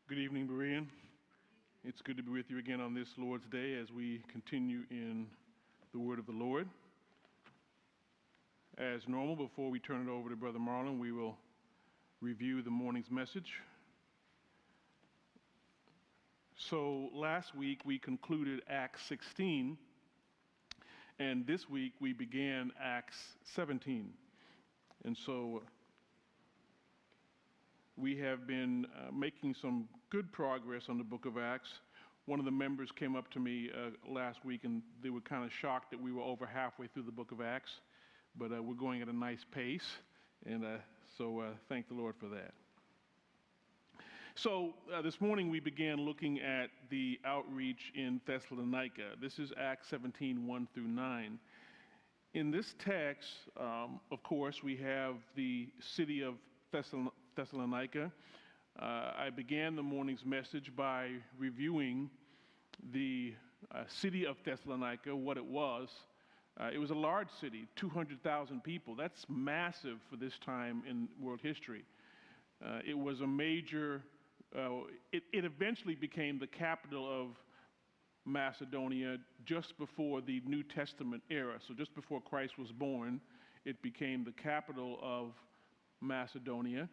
Good evening, Berean. It's good to be with you again on this Lord's Day as we continue in the Word of the Lord. As normal, before we turn it over to Brother Marlon, we will review the morning's message. So last week we concluded Acts 16, and this week we began Acts 17. And so we have been making some good progress on the book of Acts. One of the members came up to me last week and they were kind of shocked that we were over halfway through the book of Acts, but we're going at a nice pace, and so thank the Lord for that. So this morning we began looking at the outreach in Thessalonica. This is Acts 17, 1 through 9. In this text, of course, we have the city of Thessalonica. I began the morning's message by reviewing the city of Thessalonica, what it was. It was a large city, 200,000 people. That's massive for this time in world history. It was a major, it eventually became the capital of Macedonia just before the New Testament era. So just before Christ was born, it became the capital of Macedonia.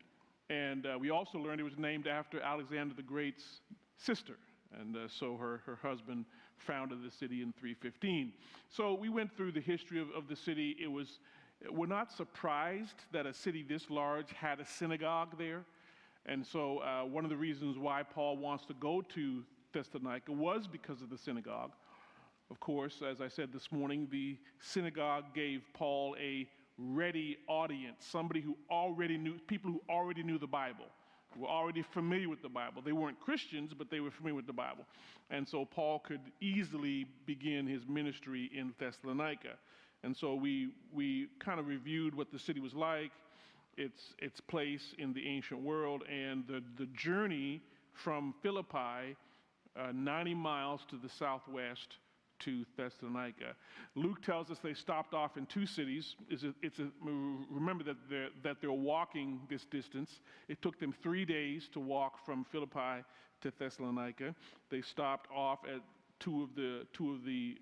And we also learned it was named after Alexander the Great's sister. And so her husband founded the city in 315. So we went through the history of the city. We're not surprised that a city this large had a synagogue there. And so one of the reasons why Paul wants to go to Thessalonica was because of the synagogue. Of course, as I said this morning, the synagogue gave Paul a ready audience, somebody who already knew, people who already knew the Bible, who were already familiar with the Bible. They weren't Christians, but they were familiar with the Bible. And so Paul could easily begin his ministry in Thessalonica. And so we kind of reviewed what the city was like, its place in the ancient world, and the journey from Philippi, 90 miles to the southwest to Thessalonica. Luke tells us they stopped off in two cities. Remember that they're walking this distance. It took them 3 days to walk from Philippi to Thessalonica. They stopped off at two of the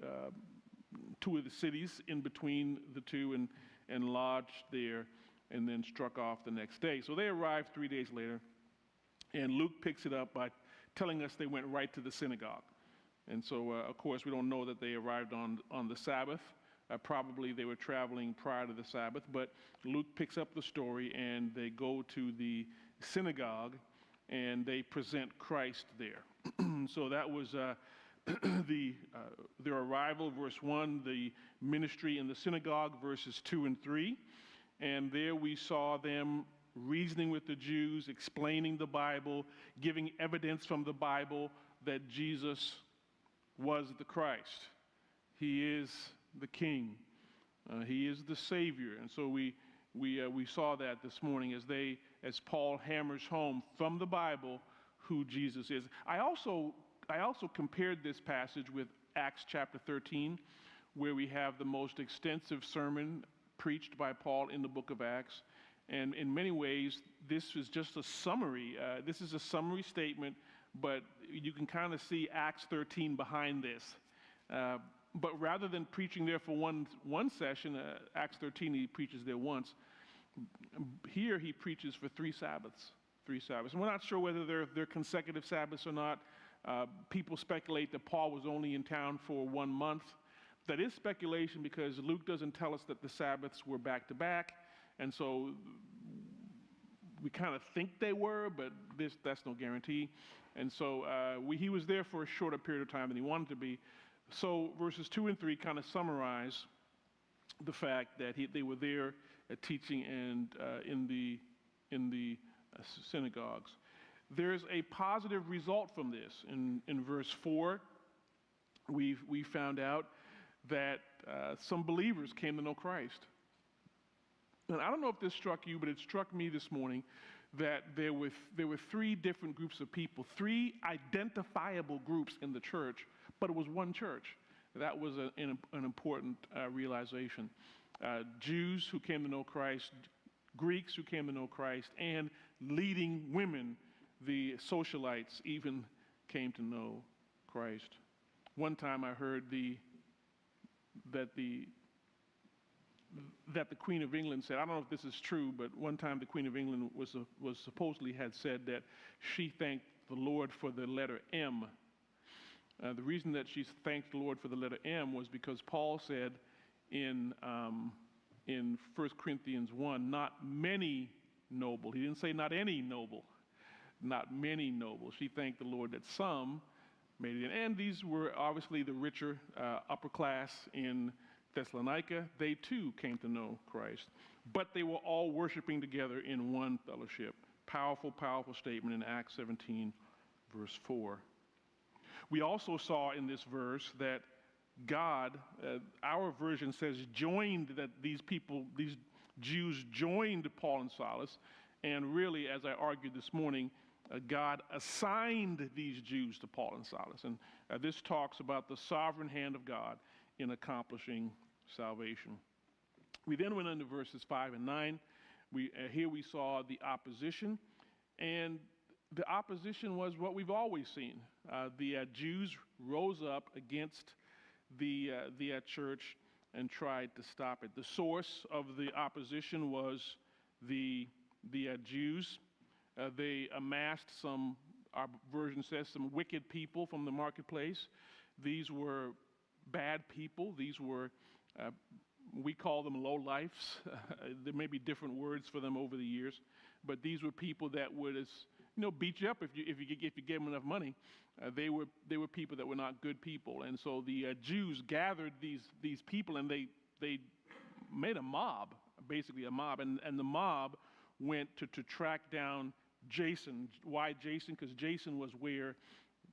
cities in between the two and lodged there, and then struck off the next day. So they arrived 3 days later, and Luke picks it up by telling us they went right to the synagogue. And so, of course, we don't know that they arrived on the Sabbath. Probably they were traveling prior to the Sabbath, but Luke picks up the story and they go to the synagogue and they present Christ there. So that was their arrival, verse 1, the ministry in the synagogue, verses 2 and 3. And there we saw them reasoning with the Jews, explaining the Bible, giving evidence from the Bible that Jesus was the Christ. He is the King. He is the Savior. And so we saw that this morning as Paul hammers home from the Bible who Jesus is. I also compared this passage with Acts chapter 13, where we have the most extensive sermon preached by Paul in the book of Acts. And in many ways, this is just a summary. This is a summary statement, but you can kind of see Acts 13 behind this. But rather than preaching there for one session, Acts 13, he preaches there once. Here he preaches for 3 Sabbaths. 3 Sabbaths. And we're not sure whether they're consecutive Sabbaths or not. People speculate that Paul was only in town for 1 month. That is speculation because Luke doesn't tell us that the Sabbaths were back to back. And so we kind of think they were, but that's no guarantee. And so he was there for a shorter period of time than he wanted to be. So verses 2 and 3 kind of summarize the fact that they were there teaching and in the synagogues. There's a positive result from this. In verse 4, we found out that some believers came to know Christ. And I don't know if this struck you, but it struck me this morning that there were 3 different groups of people, 3 identifiable groups in the church, but it was one church. That was an important realization. Jews who came to know Christ, Greeks who came to know Christ, and leading women the socialites even came to know Christ. One time I heard that the Queen of England said, I don't know if this is true, but one time the Queen of England was supposedly had said that she thanked the Lord for the letter M. The reason that she thanked the Lord for the letter M was because Paul said in 1 Corinthians 1, not many noble. He didn't say not any noble, not many noble. She thanked the Lord that some made it in. And these were obviously the richer upper class in Thessalonica. They too came to know Christ. But they were all worshiping together in one fellowship. Powerful, powerful statement in Acts 17, verse 4. We also saw in this verse that God, our version says, joined, that these Jews joined Paul and Silas. And really, as I argued this morning, God assigned these Jews to Paul and Silas. And this talks about the sovereign hand of God in accomplishing salvation. We then went into verses 5 and 9. Here we saw the opposition. And the opposition was what we've always seen. The Jews rose up against the church and tried to stop it. The source of the opposition was the Jews. They amassed some, our version says, some wicked people from the marketplace. These were bad people. These were, we call them lowlifes. There may be different words for them over the years, but these were people that would, beat you up if you gave them enough money. They were people that were not good people, and so the Jews gathered these people, and they made a mob, basically a mob, and the mob went to track down Jason. Why Jason? Because Jason was where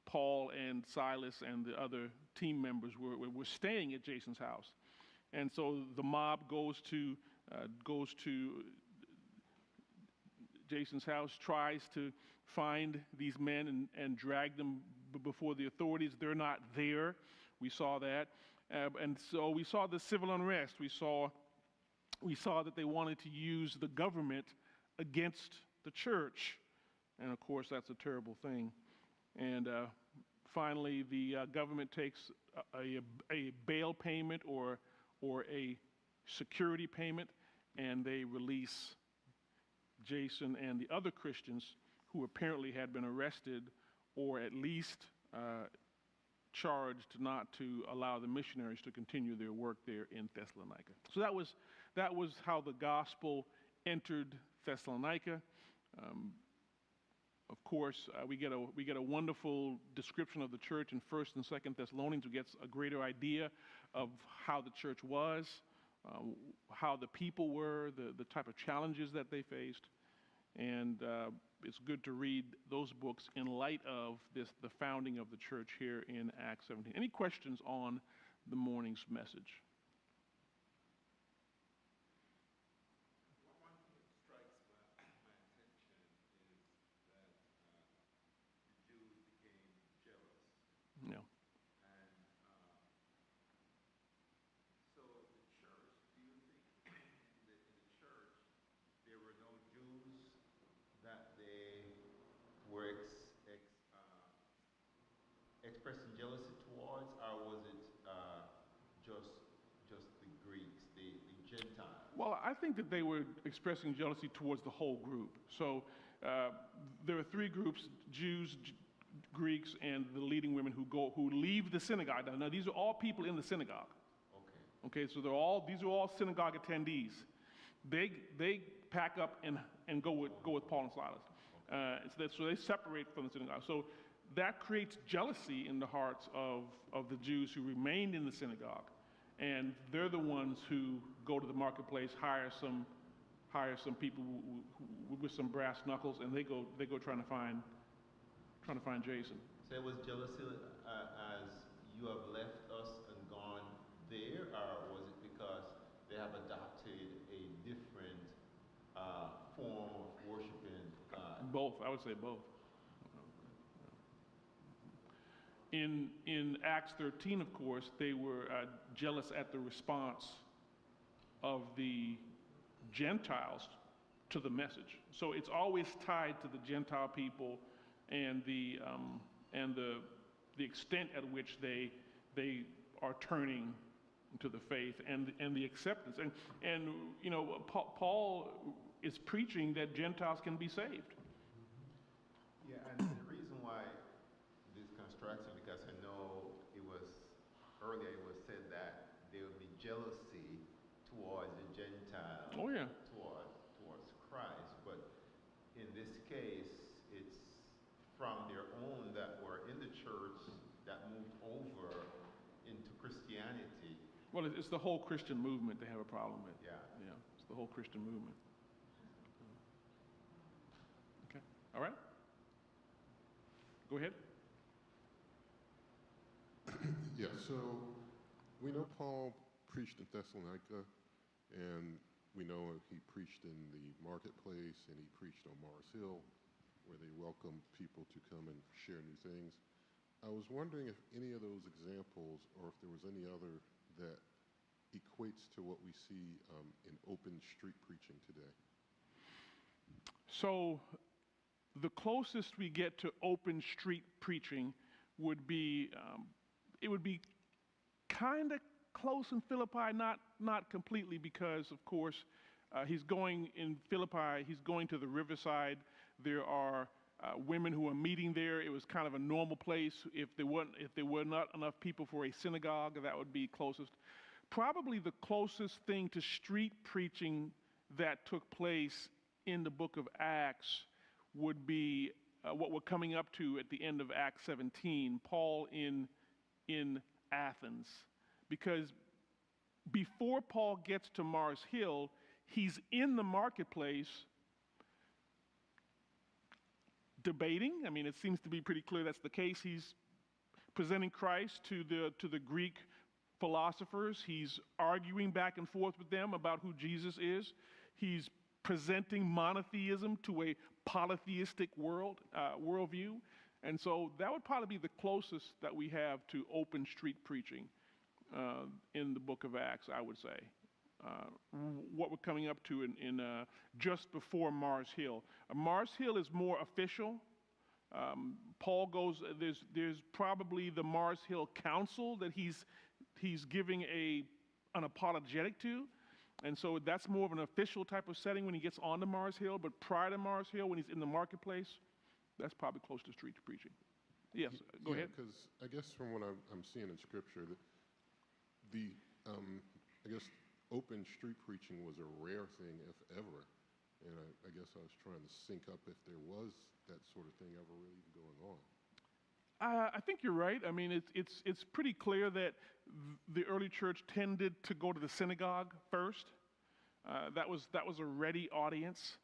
Paul and Silas and the other team members were staying at Jason's house. And so the mob goes to Jason's house, tries to find these men and drag them before the authorities. They're not there. We saw that. And so we saw the civil unrest. We saw that they wanted to use the government against the church. And of course, that's a terrible thing. And finally, the government takes a bail payment or a security payment, and they release Jason and the other Christians who apparently had been arrested or at least charged not to allow the missionaries to continue their work there in Thessalonica. So that was how the gospel entered Thessalonica. Of course, we get a wonderful description of the church in 1st and 2nd Thessalonians. We get a greater idea of how the church was, how the people were, the type of challenges that they faced. And it's good to read those books in light of the founding of the church here in Acts 17. Any questions on the morning's message? One thing that strikes my attention is that the Jews became jealous. Yeah. And so the church, do you think in the church there were no Jews that they were expressing jealousy towards, or was it just the Greeks, the Gentiles? Well, I think that they were expressing jealousy towards the whole group. So there are three groups: Jews, Greeks, and the leading women who leave the synagogue. Now, these are all people in the synagogue. Okay, so these are all synagogue attendees. They pack up and go with Paul and Silas. So they separate from the synagogue. So that creates jealousy in the hearts of the Jews who remained in the synagogue, and they're the ones who go to the marketplace, hire some people with some brass knuckles, and they go trying to find Jason. So it was jealousy as you have left us and gone there, or was it because they have adopted a different form of worshiping God? Both, I would say both. In Acts 13, of course, they were jealous at the response of the Gentiles to the message. So it's always tied to the Gentile people and the extent at which they are turning to the faith and the acceptance. And you know, Paul is preaching that Gentiles can be saved. Yeah, and the reason why this construction, because I know earlier it was said that there would be jealousy towards the Gentiles, Oh yeah. towards Christ, but in this case, it's from their own that were in the church that moved over into Christianity. Well, it's the whole Christian movement they have a problem with. Yeah. Yeah, it's the whole Christian movement. Okay, all right. Go ahead. Yeah, so we know Paul preached in Thessalonica, and we know he preached in the marketplace, and he preached on Mars Hill, where they welcome people to come and share new things. I was wondering if any of those examples, or if there was any other that equates to what we see in open street preaching today. So the closest we get to open street preaching would be, it would be kind of close in Philippi, not completely, because of course he's going in Philippi, he's going to the riverside. There are women who are meeting there. It was kind of a normal place. If there were not enough people for a synagogue, that would be closest. Probably the closest thing to street preaching that took place in the book of Acts would be what we're coming up to at the end of Acts 17, Paul in Athens. Because before Paul gets to Mars Hill, he's in the marketplace debating. I mean, it seems to be pretty clear that's the case. He's presenting Christ to the Greek philosophers. He's arguing back and forth with them about who Jesus is. He's presenting monotheism to a polytheistic worldview. And so that would probably be the closest that we have to open street preaching in the book of Acts, I would say. What we're coming up to in just before Mars Hill. Mars Hill is more official. Paul goes, there's probably the Mars Hill Council that he's giving an apologetic to. And so that's more of an official type of setting when he gets on to Mars Hill. But prior to Mars Hill, when he's in the marketplace, that's probably close to street preaching. Yes, go ahead. Because I guess from what I'm seeing in Scripture, I guess open street preaching was a rare thing, if ever. And I guess I was trying to sync up if there was that sort of thing ever really going on. I think you're right. I mean, it's pretty clear that the early church tended to go to the synagogue first. That was a ready audience.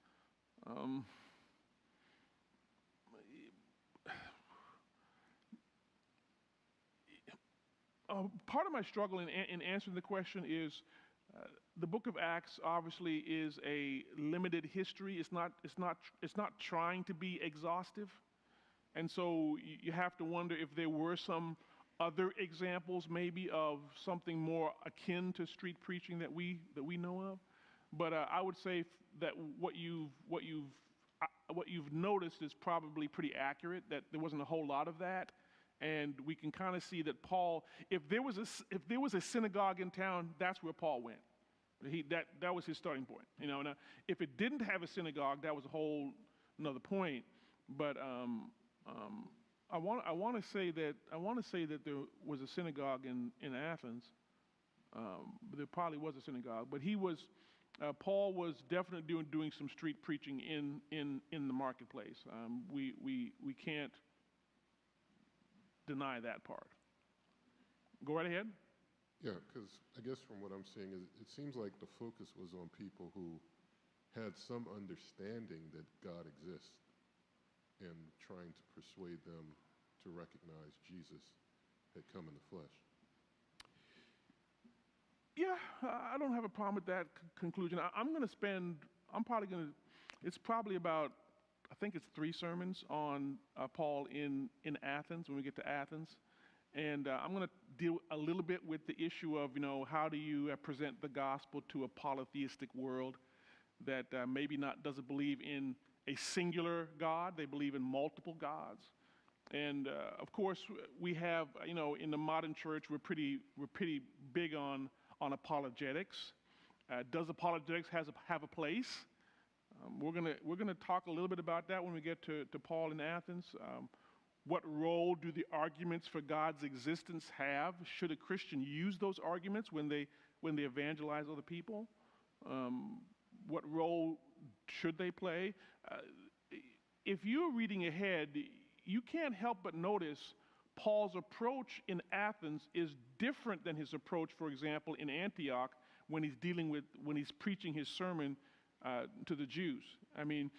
Part of my struggle in answering the question is the book of Acts obviously is a limited history. It's not trying to be exhaustive. And so you have to wonder if there were some other examples maybe of something more akin to street preaching that we know of. But I would say that what you've noticed is probably pretty accurate, that there wasn't a whole lot of that. And we can kind of see that Paul, if there was a synagogue in town, that's where Paul went. That was his starting point. You know, now, if it didn't have a synagogue, that was a whole another point. But I want to say that there was a synagogue in Athens. There probably was a synagogue, but Paul was definitely doing some street preaching in the marketplace. We can't deny that part. Go right ahead. Yeah, because I guess from what I'm seeing, it seems like the focus was on people who had some understanding that God exists and trying to persuade them to recognize Jesus had come in the flesh. Yeah, I don't have a problem with that conclusion. It's probably about, I think it's 3 sermons on Paul in Athens, when we get to Athens. And I'm going to deal a little bit with the issue of, how do you present the gospel to a polytheistic world that maybe doesn't believe in a singular God. They believe in multiple gods. And of course, we have, in the modern church, we're pretty big on apologetics. Does apologetics have a place? We're gonna talk a little bit about that when we get to Paul in Athens. What role do the arguments for God's existence have? Should a Christian use those arguments when they evangelize other people? What role should they play? If you're reading ahead, you can't help but notice Paul's approach in Athens is different than his approach, for example, in Antioch when he's preaching his sermon to the Jews. I mean,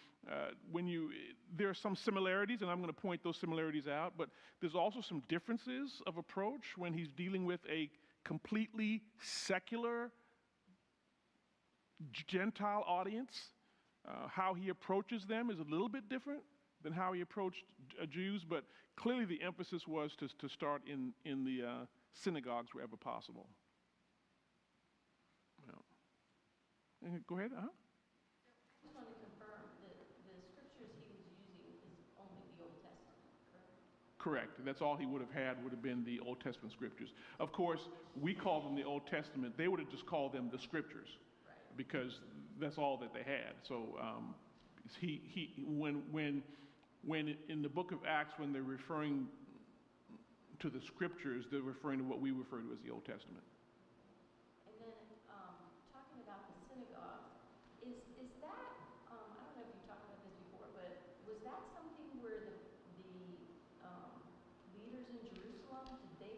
there are some similarities, and I'm going to point those similarities out, but there's also some differences of approach when he's dealing with a completely secular Gentile audience. How he approaches them is a little bit different than how he approached Jews, but clearly the emphasis was to start in the synagogues wherever possible. Yeah. Go ahead. I just want to confirm that the scriptures he was using is only the Old Testament, correct? Correct. That's all he would have been the Old Testament scriptures. Of course, we call them the Old Testament. They would have just called them the scriptures, right, because that's all that they had. So when in the book of Acts, when they're referring to the scriptures, they're referring to what we refer to as the Old Testament. And then talking about the synagogue, is that, I don't know if you talked about this before, but was that something where the leaders in Jerusalem, did they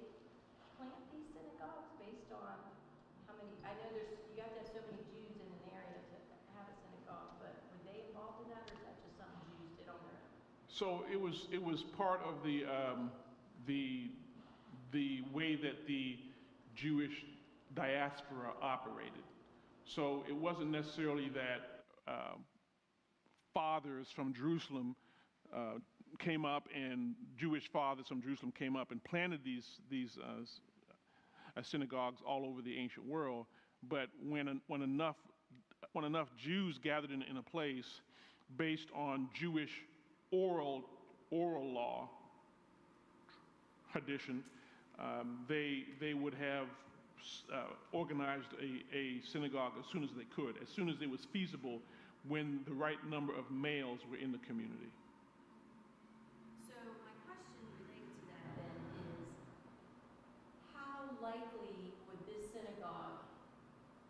plant these synagogues based on how many, I know you have to have so many Jews in an area to have a synagogue, but were they involved in that, or is that just something Jews did on their own? So it was part of the way that the Jewish diaspora operated. So it wasn't necessarily that fathers from Jerusalem came up, and Jewish fathers from Jerusalem came up and planted these synagogues all over the ancient world. But when enough Jews gathered in a place based on Jewish oral law tradition, they would have organized a synagogue as soon as they could, as soon as it was feasible, when the right number of males were in the community. So my question related to that then is, how likely would this synagogue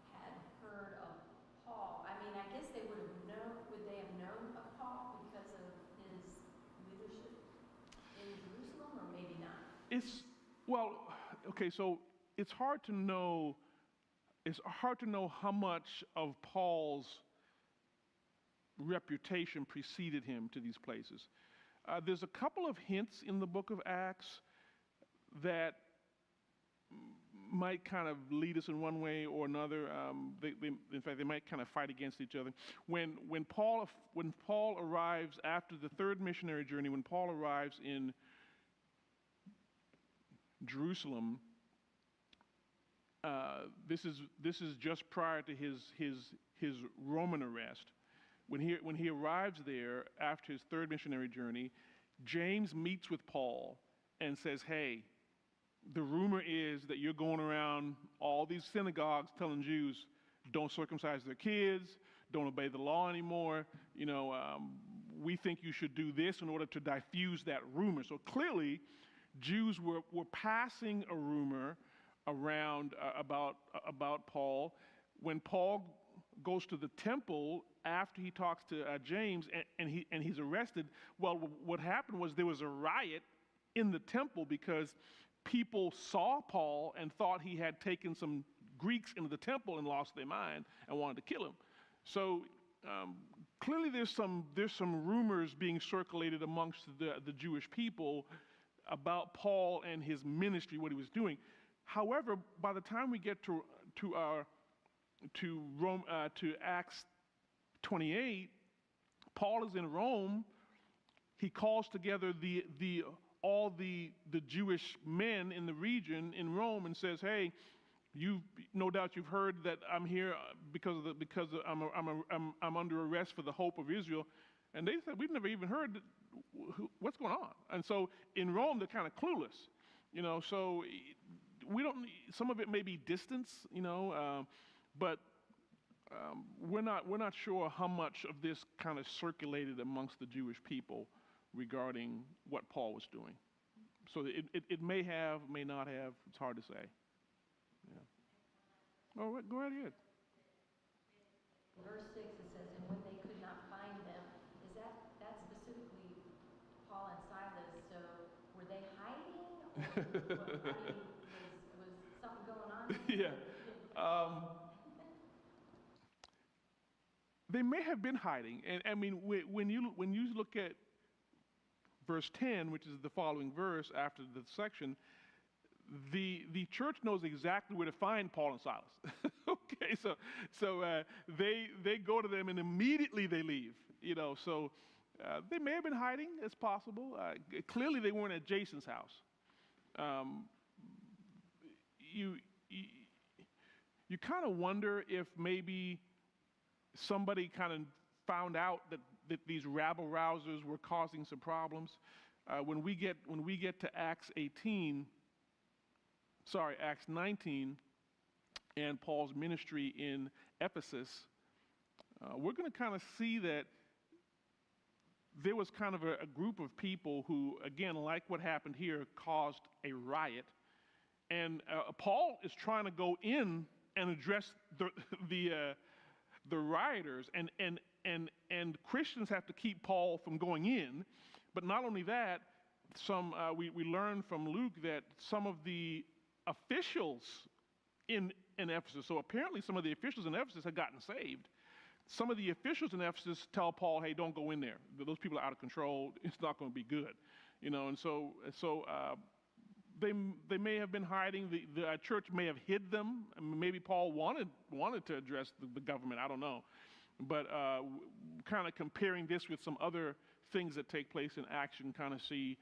had heard of Paul? I mean, I guess they would have known of Paul because of his leadership in Jerusalem, or maybe not? So it's hard to know how much of Paul's reputation preceded him to these places. There's a couple of hints in the book of Acts that might kind of lead us in one way or another. In fact, they might kind of fight against each other. When Paul arrives after the third missionary journey, when Paul arrives in Jerusalem, this is just prior to his Roman arrest. When he arrives there after his third missionary journey, James meets with Paul and says, "Hey, the rumor is that you're going around all these synagogues telling Jews don't circumcise their kids, don't obey the law anymore. We think you should do this in order to diffuse that rumor." So clearly, Jews were passing a rumor around about Paul. When Paul goes to the temple after he talks to James and he's arrested, well, what happened was there was a riot in the temple because people saw Paul and thought he had taken some Greeks into the temple and lost their mind and wanted to kill him. So clearly there's some rumors being circulated amongst the Jewish people about Paul and his ministry, what he was doing. However, by the time we get to Acts 28, Paul is in Rome. He calls together all the Jewish men in the region in Rome and says, "Hey, no doubt you've heard that I'm here because I'm under arrest for the hope of Israel. And they said, we've never even heard what's going on. And so in Rome, they're kind of clueless, so we don't, some of it may be distance, but we're not sure how much of this kind of circulated amongst the Jewish people regarding what Paul was doing. So it may have, may not have. It's hard to say. Yeah. All right, go right ahead. Verse 6, it says, and when they could not find them, is that specifically Paul and Silas? So were they hiding? Or was something going on? Yeah. They may have been hiding. And I mean, when you look at verse 10, which is the following verse after the section, the church knows exactly where to find Paul and Silas. Okay, so they go to them and immediately they leave. So they may have been hiding. It's possible. Clearly, they weren't at Jason's house. You kind of wonder if maybe somebody kind of found out that these rabble rousers were causing some problems. When we get to Acts 19, and Paul's ministry in Ephesus, we're going to kind of see that there was kind of a group of people who, again, like what happened here, caused a riot. And Paul is trying to go in and address the rioters, and Christians have to keep Paul from going in. But not only that, we learn from Luke that some of the officials in Ephesus, so apparently some of the officials in Ephesus had gotten saved. Some of the officials in Ephesus tell Paul, hey, don't go in there. Those people are out of control. It's not going to be good. And so they may have been hiding. The church may have hid them. I mean, maybe Paul wanted to address the government. I don't know. But kind of comparing this with some other things that take place in action, kind of see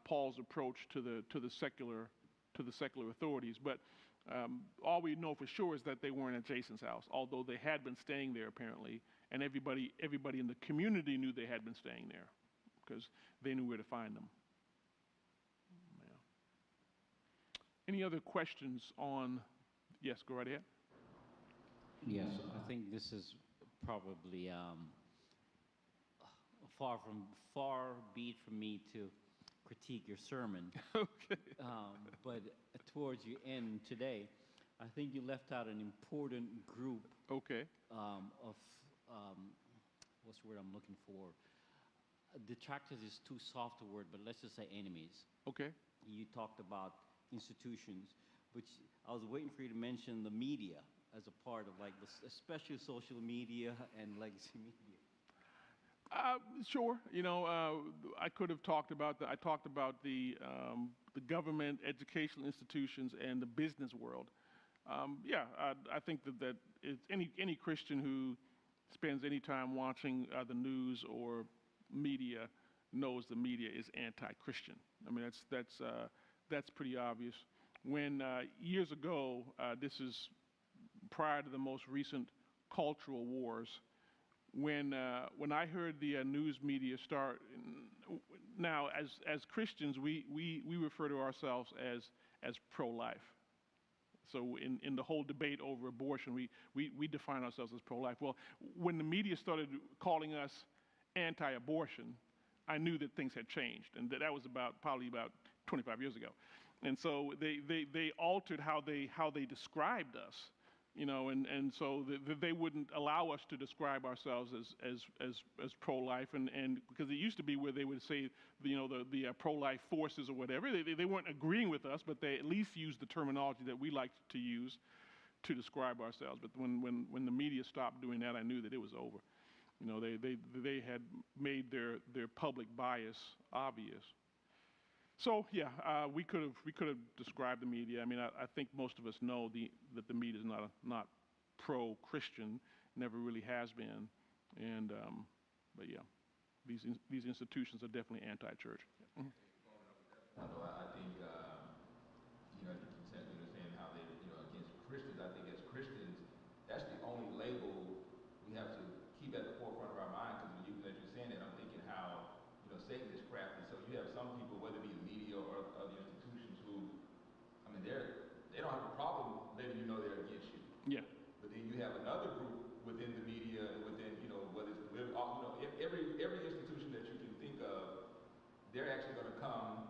Paul's approach to the secular authorities. But all we know for sure is that they weren't at Jason's house, although they had been staying there apparently, and everybody in the community knew they had been staying there because they knew where to find them. Yeah. Any other questions on? Yes, go right ahead. Yes, I think this is probably far be it from me to critique your sermon. Okay. But towards your end today, I think you left out an important group. Okay. Of what's the word I'm looking for? Detractors is too soft a word, but let's just say enemies. Okay. You talked about institutions, which I was waiting for you to mention the media as a part of like especially social media and legacy media. Sure. I could have talked about I talked about the government, educational institutions, and the business world. I think that it's any Christian who spends any time watching the news or media knows the media is anti-Christian. I mean, that's pretty obvious. When years ago, this is prior to the most recent cultural wars, when I heard the news media start, now as Christians, we refer to ourselves as pro-life. So in the whole debate over abortion, we define ourselves as pro-life. Well, when the media started calling us anti-abortion, I knew that things had changed, and that was probably about 25 years ago. And so they altered how they described us. And so they wouldn't allow us to describe ourselves as pro-life, and because it used to be where they would say, the pro-life forces or whatever. They weren't agreeing with us, but they at least used the terminology that we like to use to describe ourselves. But when the media stopped doing that, I knew that it was over. They had made their public bias obvious. So yeah, we could have described the media. I mean, I think most of us know that the media is not pro-Christian, never really has been, and but yeah, these institutions are definitely anti-church. Mm-hmm. Although I think I think you said understand how they against Christians. I think as Christians, that's the only label we have to keep at the forefront of our mind, because as you're saying become,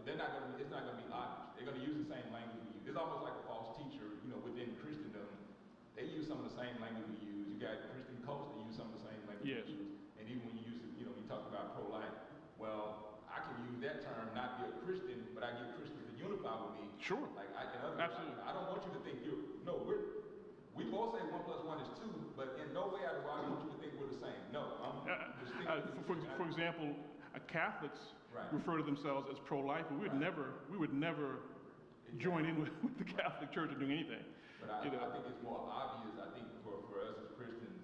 they're not going to, it's not going to be obvious. They're going to use the same language we use. It's almost like a false teacher, within Christendom. They use some of the same language we use. You got Christian cults that use some of the same language Yes. we use. And even when you use it, you talk about pro-life. Well, I can use that term, not be a Christian, but I get Christians to unify with me. Sure. Like, in other words, Absolutely. I don't want you to think we both say 1 + 1 is 2, but in no way I want you to think we're the same. No, I'm distinctly. For example, Catholics Right. refer to themselves as pro-life, but we would never join in with the Catholic Church in doing anything. But I think it's more obvious. I think for us as Christians,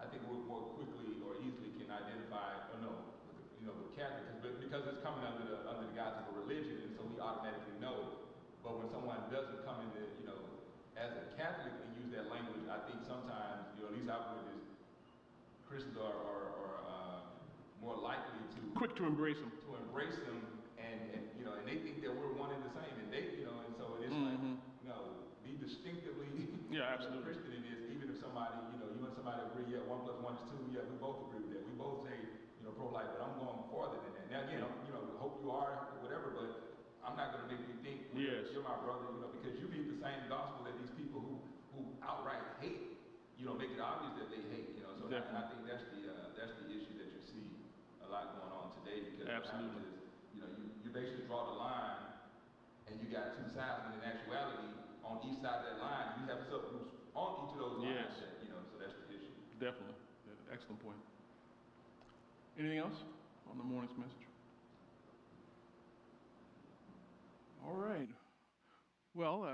I think we more quickly or easily can identify, with Catholics, because it's coming under the guise of a religion, and so we automatically know. But when someone doesn't come into, as a Catholic and use that language, I think sometimes, at least I've witnessed, Christians are more likely to Quick to embrace them. And they think that we're one and the same, and and so it's like, be distinctively Absolutely. Christian in this, even if somebody, you and somebody agree, 1 + 1 is 2, we both agree with that. We both say, pro-life, but I'm going farther than that. Now again, hope you are, whatever, but I'm not going to make you think you're my brother, because you read the same gospel that these people who outright hate, make it obvious that they hate, So I think that's the issue that you see a lot going on today, because what happens is, you basically draw the line, and you got two sides, when in actuality, on each side of that line, you have subgroups on each of those lines. Yes. That, so that's the issue. Definitely. Excellent point. Anything else on the morning's message? All right. Well,